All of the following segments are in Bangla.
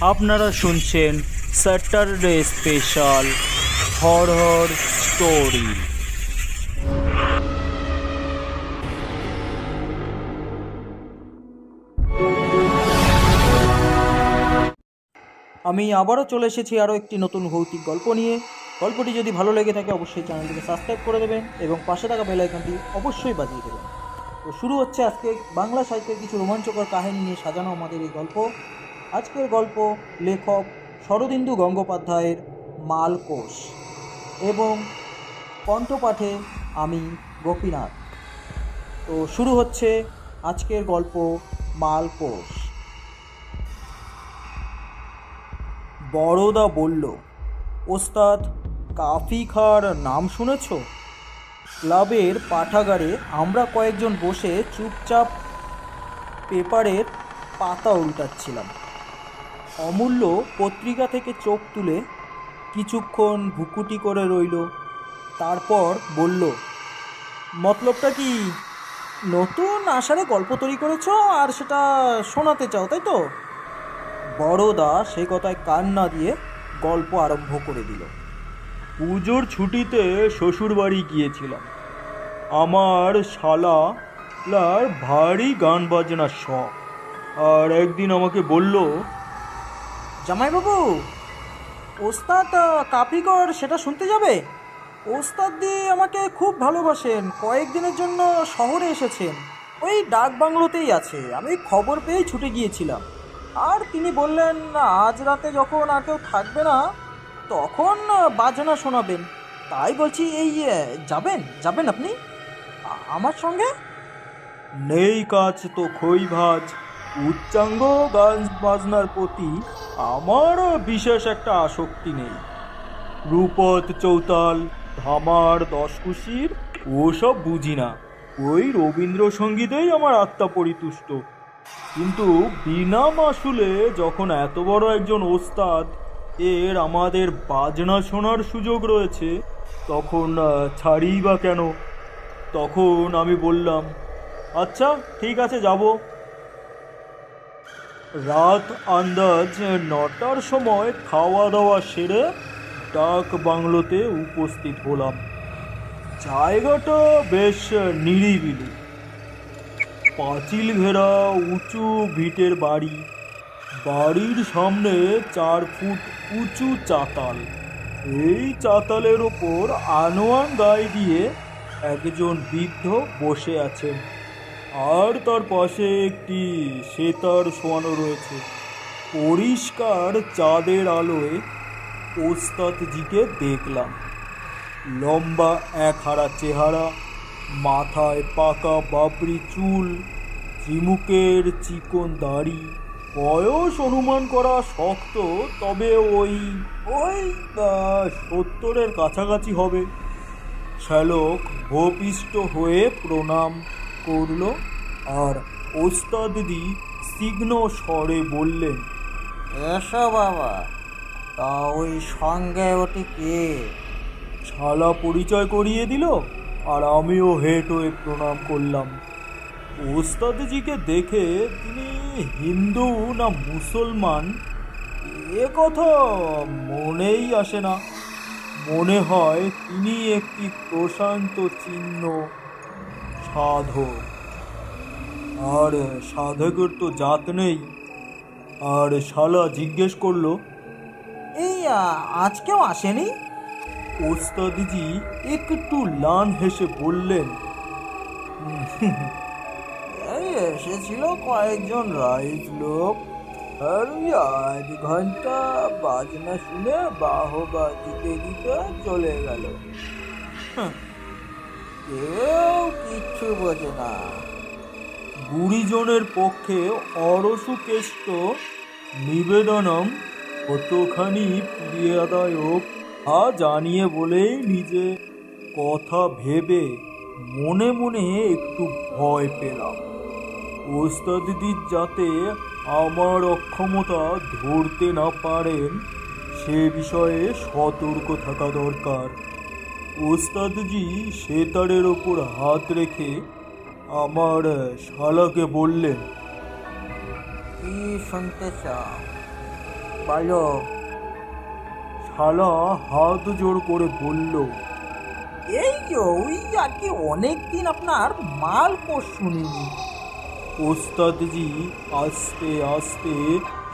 আপনারা শুনছেন স্যাটারডে স্পেশাল হরর স্টোরি। আমি আবারও চলে এসেছি আরও একটি নতুন ভৌতিক গল্প নিয়ে। গল্পটি যদি ভালো লেগে থাকে অবশ্যই চ্যানেলটিকে সাবস্ক্রাইব করে দেবেন এবং পাশে থাকা বেল আইকনটি অবশ্যই বাজিয়ে দেবেন। তো শুরু হচ্ছে আজকে বাংলা সাহিত্যের কিছু রোমাঞ্চকর কাহিনী নিয়ে সাজানো আমাদের এই গল্প। আজকের গল্প লেখক শরদিন্দু গঙ্গোপাধ্যায়ের মালকোষ এবং কণ্ঠপাঠে আমি গোপীনাথ। তো শুরু হচ্ছে আজকের গল্প মালকোষ। বড়দা বলল, ওস্তাদ কাফি খাঁর নাম শুনেছ? ক্লাবের পাঠাগারে আমরা কয়েকজন বসে চুপচাপ পেপারের পাতা উল্টাচ্ছিলাম। অমূল্য পত্রিকা থেকে চোখ তুলে কিছুক্ষণ ভুকুটি করে রইল, তারপর বলল, মতলবটা কি? নতুন আষাঢ়ে গল্প তৈরি করেছ আর সেটা শোনাতে চাও, তাই তো? বড়দা সে কথায় কান না দিয়ে গল্প আরম্ভ করে দিল। পুজোর ছুটিতে শ্বশুর বাড়ি গিয়েছিলাম। আমার শালার ভারী গান বাজনার শখ, আর একদিন আমাকে বলল, জামাইবাবু, ওস্তাদ কাপিকর সেটা শুনতে যাবে? ওস্তাদ দি আমাকে খুব ভালোবাসেন, কয়েকদিনের জন্য শহরে এসেছেন, ওই ডাক বাংলোতেই আছে। আমি খবর পেয়েই ছুটে গিয়েছিলাম, আর তিনি বললেন আজ রাতে যখন আর কেউ থাকবে না তখন বাজনা শোনাবেন। তাই বলছি, এই যাবেন যাবেন আপনি আমার সঙ্গে? নেই কাজ তো খই ভাজ, উচ্চাঙ্গ গান বাজনার প্রতি আমার বিশেষ একটা আসক্তি নেই। রূপত চৌতাল, ধামার, দশকুশির ওসব বুঝি না। ওই রবীন্দ্রসঙ্গীতেই আমার আত্মা পরিতুষ্ট। কিন্তু বিনা মাসুলে যখন এত বড় একজন ওস্তাদ এর আমাদের বাজনা শোনার সুযোগ রয়েছে, তখন ছাড়ি বা কেন? তখন আমি বললাম, আচ্ছা ঠিক আছে, যাব। রাত আন্দাজ 9টার সময় খাওয়া দাওয়া সেরে ডাক বাংলোতে উপস্থিত হলাম। জায়গাটা বেশ নিরিবিলি, পাঁচিল ঘেরা উঁচু ভিটের বাড়ি। বাড়ির সামনে 4 ফুট উঁচু চাতাল। এই চাতালের ওপর আনোয়ান গায়ে দিয়ে একজন বৃদ্ধ বসে আছেন, আর তার পাশে একটি সেতার শোয়ানো রয়েছে। পরিষ্কার চাঁদের আলোয় ওস্তাদজিকে দেখলাম। লম্বা একহারা চেহারা, মাথায় পাকা বাবরি চুল, চিমুকের চিকন দাড়ি। বয়স অনুমান করা শক্ত, তবে ওই 70-এর কাছাকাছি হবে। শ্যালক ভূপিষ্ট হয়ে প্রণাম করল, আর ওস্তাদি তীক্ষ্ণ স্বরে বললেন, এসো বাবা, তা ওই সঙ্গে ওটি কে? শালা পরিচয় করিয়ে দিল, আর আমিও হেঁট হয়ে প্রণাম করলাম। ওস্তাদজিকে দেখে তিনি হিন্দু না মুসলমান এ কথা মনেই আসে না। মনে হয় তিনি একটি প্রশান্ত চিহ্ন সাধক, আর সাধকের তো জাত নেই। আর শালা জিজ্ঞেস করলো, এই আজকেও আসেনি? ওস্তাদজি একটু লান হেসে বললেন, এসেছিল কয়েকজন রাইজ লোক, আর 8 ঘন্টা বাজনা শুনে বাহবা দিতে দিতে চলে গেল। কেউ কিচ্ছু বোঝে না। গুরুজনের পক্ষে অরসুকেষ্ট নিবেদনম কতখানি প্রিয়দায়ক জানিয়ে বলেই নিজে কথা ভেবে মনে মনে একটু ভয় পেলাম। ওস্তাদজি যাতে আমার অক্ষমতা ধরতে না পারেন সে বিষয়ে সতর্ক থাকা দরকার। ওস্তাদজি সেতারের ওপর হাত রেখে আমার শালাকে বললেন, কি শুনতে চাও? বলো। শালা হাত জোর করে বলল, এই যে ওই আর কি, অনেকদিন আপনার মালকোষ শুনিনি। ওস্তাদজি আস্তে আস্তে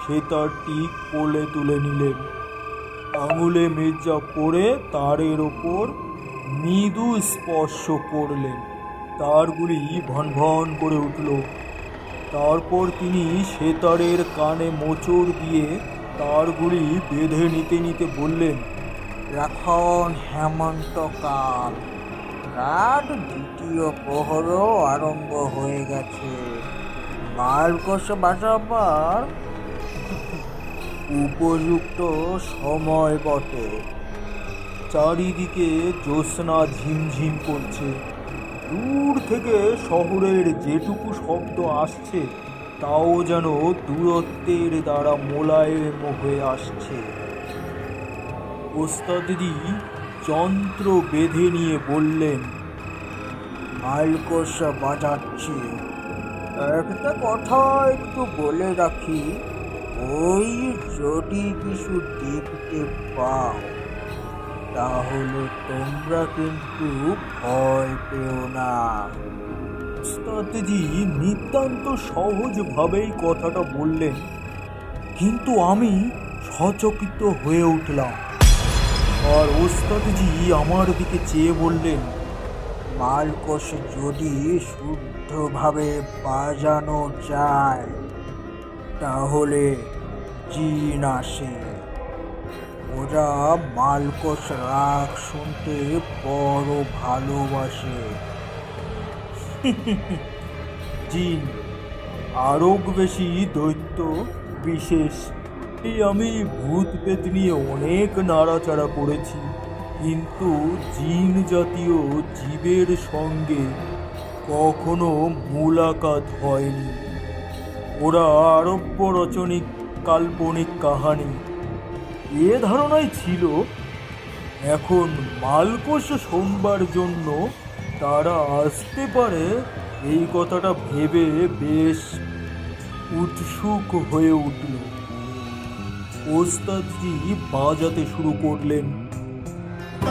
সেতারটি কোলে তুলে নিলেন, আঙুলে মেজা করে তারের ওপর মৃদু স্পর্শ করলেন। তারগুলি ভন ভন করে উঠল। তারপর তিনি সেতারের কানে মোচড় দিয়ে তারগুলি বেঁধে নিতে নিতে বললেন, এখন হেমন্তকাল, রাত দ্বিতীয় প্রহরও আরম্ভ হয়ে গেছে। মালকোষ বাজাবার উপযুক্ত সময় বটে। চারিদিকে জ্যোৎস্না ঝিমঝিম করছে। দূর থেকে শহরের যেটুকু শব্দ আসছে তাও যেন দূরত্বের দ্বারা মোলায়েম হয়ে আসছে। ওস্তাদজি যন্ত্র বেঁধে নিয়ে বললেন, মালকোষ বাজাচ্ছি। একটা কথা একটু বলে রাখি, ওই যদি কিছু দেখতে পাও তাহলে তোমরা কিন্তু ভয় পেও না। ওস্তাদজি নিতান্ত সহজভাবেই কথাটা বললেন, কিন্তু আমি সচকিত হয়ে উঠলাম। আর ওস্তাদজি আমার দিকে চেয়ে বললেন, মালকোষ যদি শুদ্ধভাবে বাজানো যায় তাহলে জিন আসে। ওরা মালকোষ রাগ শুনতে বড় ভালোবাসে। জিন আরো বেশি দৈত্য বিশেষ। এই আমি ভূত পেত নিয়ে অনেক নাড়াচাড়া করেছি, কিন্তু জিন জাতীয় জীবের সঙ্গে কখনো মুলাকাত হয়নি। ওরা আরব্য রচনিক কাল্পনিক কাহানি, এ ধারণাই ছিল। এখন মালকোষ শোনবার জন্য তারা আসতে পারে এই কথাটা ভেবে বেশ উৎসুক হয়ে উঠল। ওস্তাদজি বাজাতে শুরু করলেন,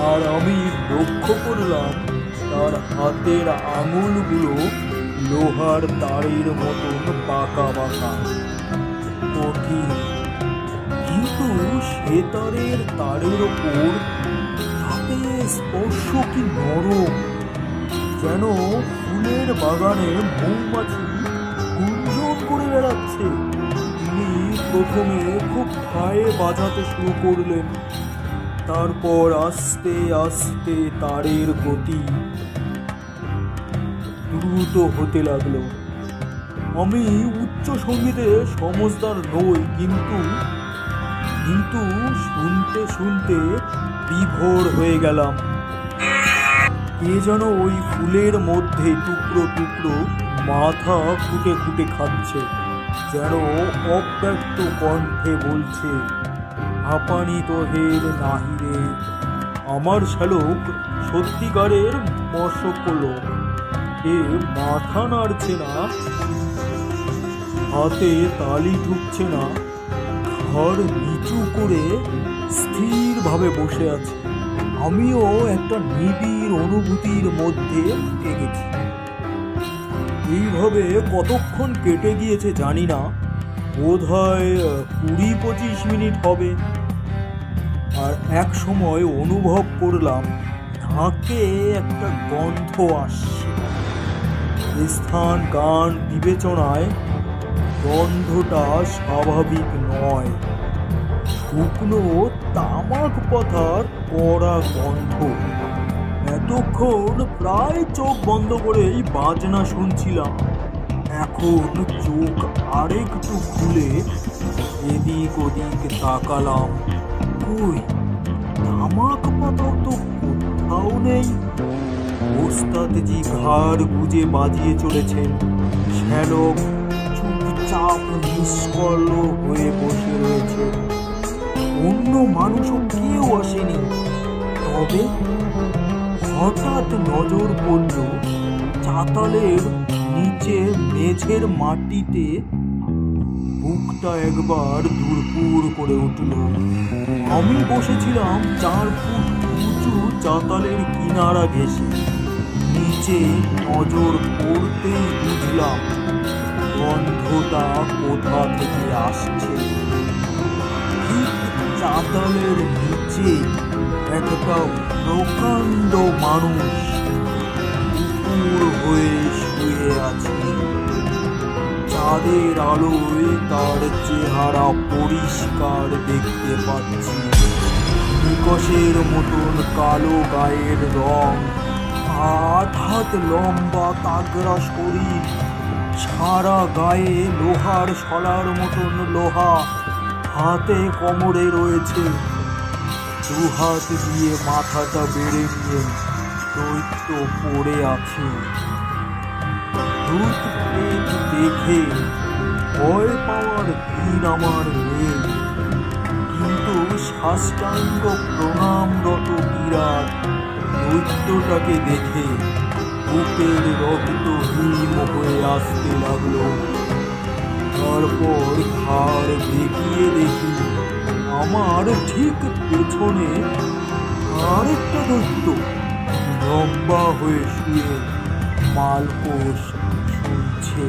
আর আমি লক্ষ্য করলাম তার হাতের আঙুলগুলো লোহার তারের মতন বাঁকা বাঁকা, কঠিন। কিন্তু সেতারের তারের ওপর হাতে স্পর্শ কি নরম, যেন ফুলের বাগানে মৌমাছি গুঞ্জন করে বেড়াচ্ছে। তিনি প্রথমে খুব পায়ে বাজাতে শুরু করলেন, তারপর আস্তে আস্তে তারের গতি দ্রুত হতে লাগলো। আমি উচ্চ সঙ্গীতে সমজদার নই, কিন্তু শুনতে শুনতে বিভোর হয়ে গেলাম। কে যেন ওই ফুলের মধ্যে টুকরো টুকরো মাথা ফুটে ফুটে খাচ্ছে, যেন অব্যক্ত কণ্ঠে বলছে, হাঁপানি তোহের নাহিরে। আমার শ্যালক সত্যিকারের মশক লোক। এ মাথা নাড়ছে না, হাতে তালি ঠুকছে না, ঘাড় নিচু করে স্থিরভাবে বসে আছে। আমিও একটা নিবিড় অনুভূতির মধ্যে ঢুকে গেছি। এইভাবে কতক্ষণ কেটে গিয়েছে জানি না, বোধহয় 20-25 মিনিট হবে। আর এক সময় অনুভব করলাম নাকে একটা গন্ধ আসছে। স্থান গান বিবেচনায় গন্ধটা স্বাভাবিক নয়, শুকনো তামাক পাতার কড়া গন্ধ। এতক্ষণ প্রায় চোখ বন্ধ করেই বাজনা শুনছিলাম, এখন চোখ আরেকটু খুলে এদিক ওদিক তাকালাম। কই, তামাক পাতা তো কোথাও নেই। ওস্তাদজি ঘাড় গুজে বাজিয়ে চলেছেন, শ্যালক চুপচাপ নিষ্কল হয়ে বসে রয়েছে। অন্য মানুষও কেউ আসেনি। তবে হঠাৎ নজর পড়ল চাতালের নিচে মেঝের মাটিতে বুকটা একবার ধুরপুর করে উঠল। আমি বসেছিলাম 4 ফুট উঁচু চাতালের কিনারা ঘেঁষে। নিচে নজর পড়তেই বুঝলাম গন্ধটা কোথা থেকে আসছে। ঠিক চাতালের নিচে একটা প্রকাণ্ড মানুষ উপুর হয়ে শুয়ে আছে। চাঁদের আলোয় তার চেহারা পরিষ্কার দেখতে পাচ্ছি। নিকষের মতন কালো গায়ের রং, 8 হাত লম্বা তাগড়া শরীর, সারা গায়ে লোহার শলার মতন লোহা, হাতে কোমরে রয়েছে। 2 হাত দিয়ে মাথাটা বেড়ে নিয়ে দৈত্য পড়ে আছে। ভূত প্রেত দেখে ভয় পাওয়ার দিন আমার নেই, কিন্তু সাষ্টাঙ্গ প্রণামরত বিরাট দৈত্যটাকে দেখে বুকের রক্ত হিম হয়ে আসতে লাগলো। তারপর ঘাড় বেঁকিয়ে দেখি আমার ঠিক পেছনে আরেকটা দৈত্য লম্বা হয়ে শুয়ে মালকোষ শুনছে।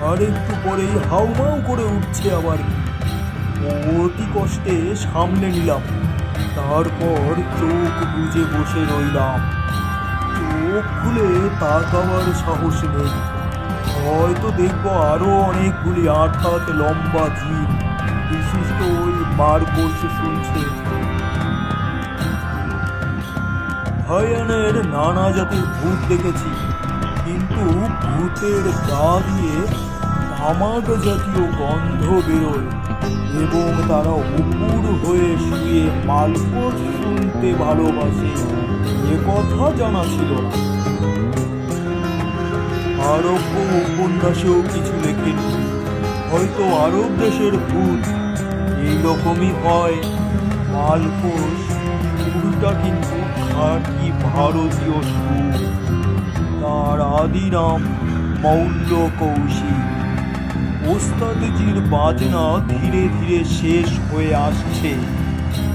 আর একটু পরেই হাউমাউ করে উঠছে আবার। অতি কষ্টে সামলে নিলাম। তারপর চোখ বুজে বসে রইলাম। চোখ খুলে তাকাবার সাহস নেই। হয়তো দেখবো আরো অনেকগুলি 8 হাত লম্বা জীব বিশিষ্ট ওই মারকোষ শুনছে। ভয়ানের নানা জাতির ভূত দেখেছি, কিন্তু ভূতের গা দিয়ে তামাক জাতীয় গন্ধ বেরোয় এবং তারা উপুর হয়ে শুয়ে মালকোষ শুনতে ভালোবাসে, এ কথা জানা ছিল না। আরব্য উপন্যাসেও কিছু লেখেনি। হয়তো আরব দেশের ভূত এইরকমই হয়। মালকোষ পুরোটা কিন্তু খাঁটি ভারতীয় সুর। তার আদি নাম মৌল্য কৌশিক। ওস্তাদজির বাজনা ধীরে ধীরে শেষ হয়ে আসছে,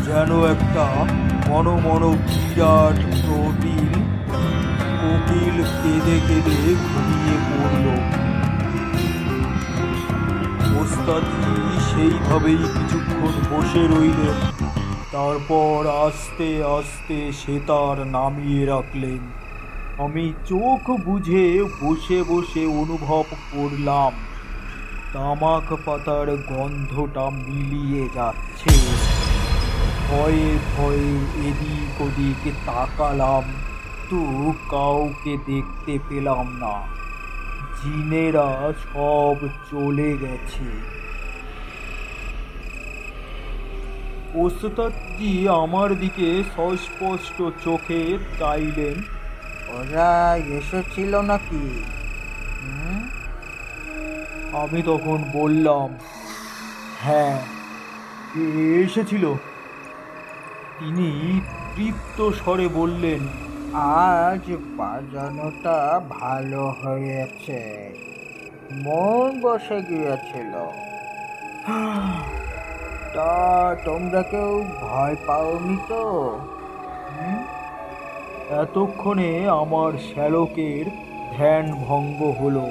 যেন একটা মনমন বিরাট প্রবীণ কোকিল কেঁদে কেঁদে ঘুমিয়ে পড়ল। ওস্তাদজি সেইভাবেই কিছুক্ষণ বসে রইলেন। তারপর আস্তে আস্তে সেতার নামিয়ে রাখলেন। আমি চোখ বুজে বসে বসে অনুভব করলাম তামাক পাতার গন্ধটা মিলিয়ে যাচ্ছে। ভয়ে ভয়ে এদিক ওদিক তাকালাম, তো কাউকে দেখতে পেলাম না। জিনেরা সব চলে গেছে। ওস্তাদজি আমার দিকে সস্পষ্ট চোখে চাইলেন। ওরা এসেছিল নাকি? আমি তখন বললাম, হ্যাঁ, এসেছিল। তিনি তৃপ্ত স্বরে বললেন, আজ বাজানোটা ভালো হয়েছে, মন বসে গিয়েছিল। তা তোমরা কেউ ভয় পাওনি তো? এতক্ষণে আমার শ্যালকের ধ্যান ভঙ্গ হলো।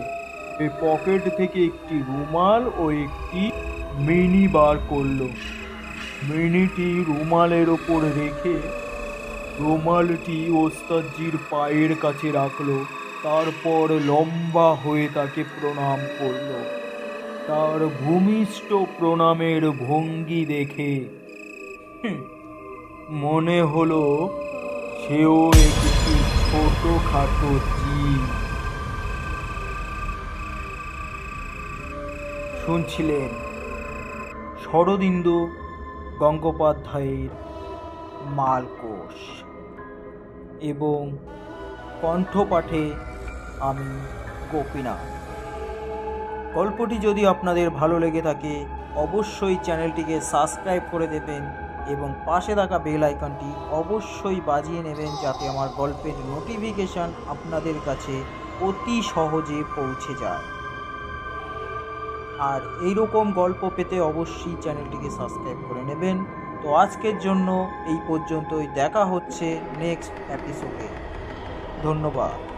এই পকেট থেকে একটি রুমাল ও একটি মিনি বার করলো। মিনিটি রুমালের ওপর রেখে রুমালটি ওস্তাদজির পায়ের কাছে রাখলো। তারপর লম্বা হয়ে তাকে প্রণাম করলো। তার ভূমিষ্ঠ প্রণামের ভঙ্গি দেখে মনে হলো সেও একটি ছোটখাটো জীব। শুনছিলেন শরদিন্দু গঙ্গোপাধ্যায়ের মালকোষ এবং কণ্ঠপাঠে আমি গোপীনাথ। গল্পটি যদি আপনাদের ভালো লেগে থাকে অবশ্যই চ্যানেলটিকে সাবস্ক্রাইব করে দেবেন এবং পাশে থাকা বেল আইকনটি অবশ্যই বাজিয়ে নেবেন, যাতে আমার গল্পের নোটিফিকেশান আপনাদের কাছে অতি সহজে পৌঁছে যায়। আর এই রকম গল্প পেতে অবশ্যই চ্যানেলটিকে সাবস্ক্রাইব করে নেবেন। তো আজকের জন্য এই পর্যন্তই, দেখা হচ্ছে নেক্সট এপিসোডে। ধন্যবাদ।